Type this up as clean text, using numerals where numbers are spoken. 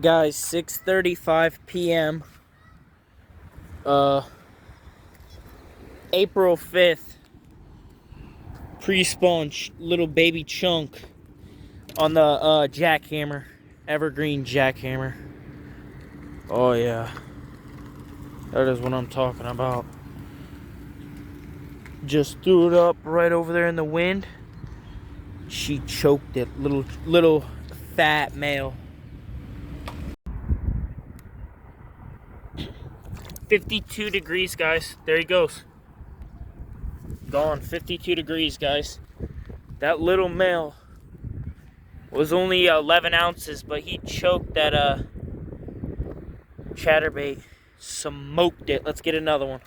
Guys, 6:35 p.m. April 5th. Prespawn little baby chunk on the jackhammer, evergreen jackhammer. Oh yeah, that is what I'm talking about. Just threw it up right over there in the wind. She choked it, little fat male. 52 degrees, guys. There he goes. Gone. 52 degrees, guys. That little male was only 11 ounces, but he choked that chatterbait. Smoked it. Let's get another one.